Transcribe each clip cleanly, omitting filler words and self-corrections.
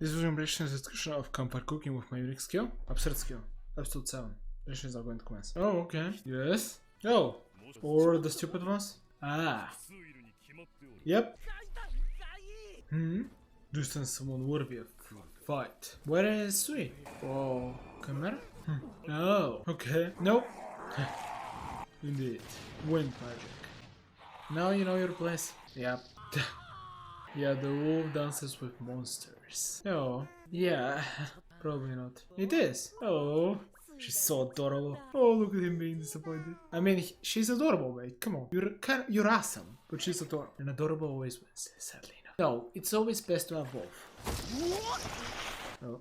This was an impressionist description of Campfire Cooking with my unique skill. Absurd skill. Episode 7. Impressions are going to commence. Oh, okay. Yes. Oh. Or the stupid ones? Ah. Yep. Do someone worthy of fight. Where is Sui? Oh. Camera? Oh. Okay. Nope. Indeed. Wind magic. Now you know your place. Yep. Yeah, the wolf dances with monsters. Oh, yeah. Probably not. It is. Oh, she's so adorable. Oh, look at him being disappointed. I mean, she's adorable, mate. Come on. You're awesome, but she's adorable. And adorable always wins, sadly enough. No, it's always best to have both. Oh.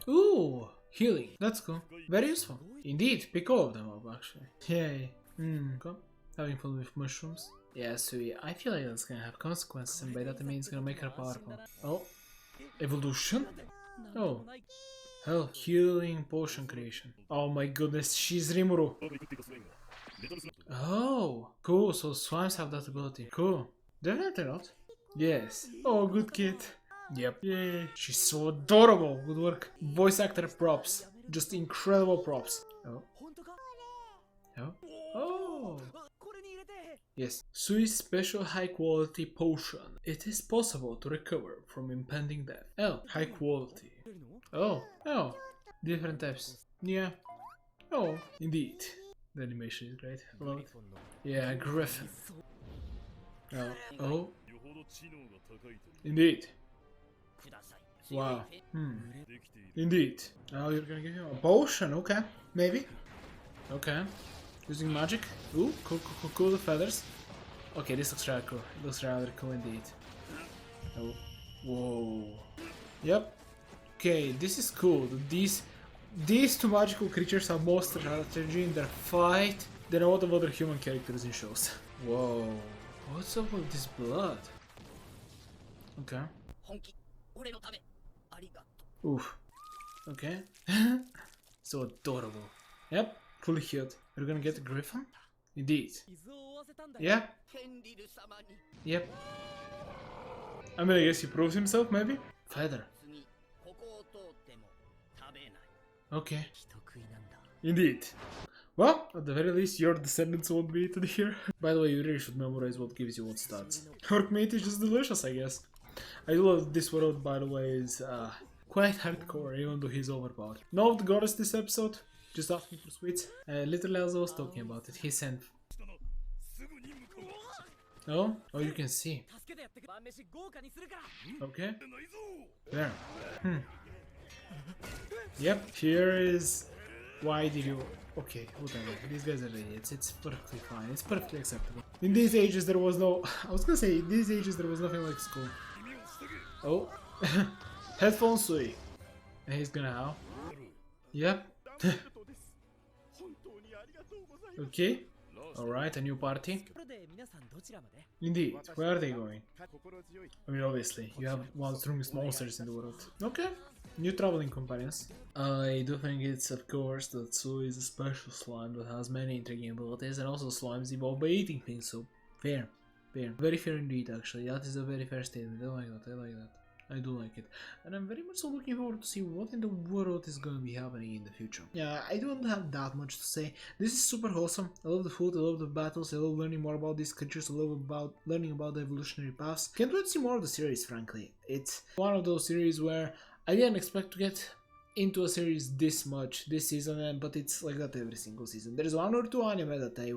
Ooh, healing. That's cool. Very useful. Indeed, pick all of them up, actually. Yay. Come. Having fun with mushrooms. Yeah, Sui, I feel like that's gonna have consequences, and by that I mean it's gonna make her powerful. Oh, evolution? Oh, hell, healing potion creation. Oh my goodness, she's Rimuru. Oh, cool, so swimes have that ability. Cool. Definitely not. Yes. Oh, good kid. Yep. Yay. She's so adorable. Good work. Voice actor props. Just incredible props. Oh. Oh. Oh. Yes. Sui's special high quality potion. It is possible to recover from impending death. Oh, high quality. Oh, oh, different types. Yeah. Oh, indeed. The animation is great. Love it. Yeah, Griffin. Oh, oh. Indeed. Wow. Indeed. Oh, you're gonna give him a potion. Okay, maybe. Okay. Using magic. Ooh, cool, cool, cool, cool, the feathers. Okay, this looks rather cool. It looks rather cool indeed. Oh, whoa. Yep. Okay, this is cool. These two magical creatures have more strategy in their fight than a lot of other human characters in shows. Whoa. What's up with this blood? Okay. Oof. Okay. So adorable. Yep. Fully healed. We're gonna get the Griffin? Indeed. Yeah. Yep. I mean, I guess he proves himself, maybe? Feather. Okay. Indeed. Well, at the very least, your descendants won't be eaten here. By the way, you really should memorize what gives you what stats. Orc meat is just delicious, I guess. I do love this world, by the way, is quite hardcore, even though he's overpowered. No, the goddess this episode. Just asking for sweets. Literally as I was talking about it, he sent... Oh? Oh, you can see. Okay. There. Yep, here is... Why did you... Okay, whatever. These guys are idiots. It's perfectly fine. It's perfectly acceptable. In these ages there was no... I was gonna say, in these ages there was nothing like school. Oh. Headphones Sui. And he's gonna how? Yep. Okay. Alright, a new party. Indeed. Where are they going? I mean, obviously, you have one of the strongest monsters in the world. Okay. New traveling companions. I do think it's of course that Sui is a special slime that has many intriguing abilities, and also slimes evolve by eating things, so fair. Fair. Very fair indeed, actually. That is a very fair statement. I like that. I like that. I do like it, and I'm very much so looking forward to see what in the world is going to be happening in the future. Yeah, I don't have that much to say. This is super wholesome. I love the food, I love the battles, I love learning more about these creatures, I love about learning about the evolutionary paths. Can't wait to see more of the series, frankly. It's one of those series where I didn't expect to get into a series this much this season, but it's like that every single season. There's one or two anime that I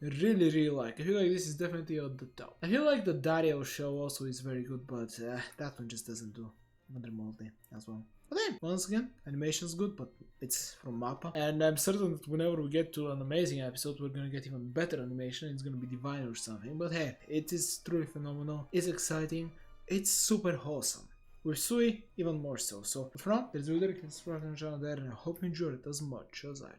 really like. I feel like this is definitely on the top. I feel like the Dario show also is very good, but that one just doesn't do even remotely as well. But then, once again, animation's good, but it's from MAPPA. And I'm certain that whenever we get to an amazing episode, we're gonna get even better animation. It's gonna be divine or something. But hey, it is truly phenomenal. It's exciting. It's super wholesome. With Sui, even more so. So, for now, there's a video you can subscribe to the channel there, and I hope you enjoyed it as much as I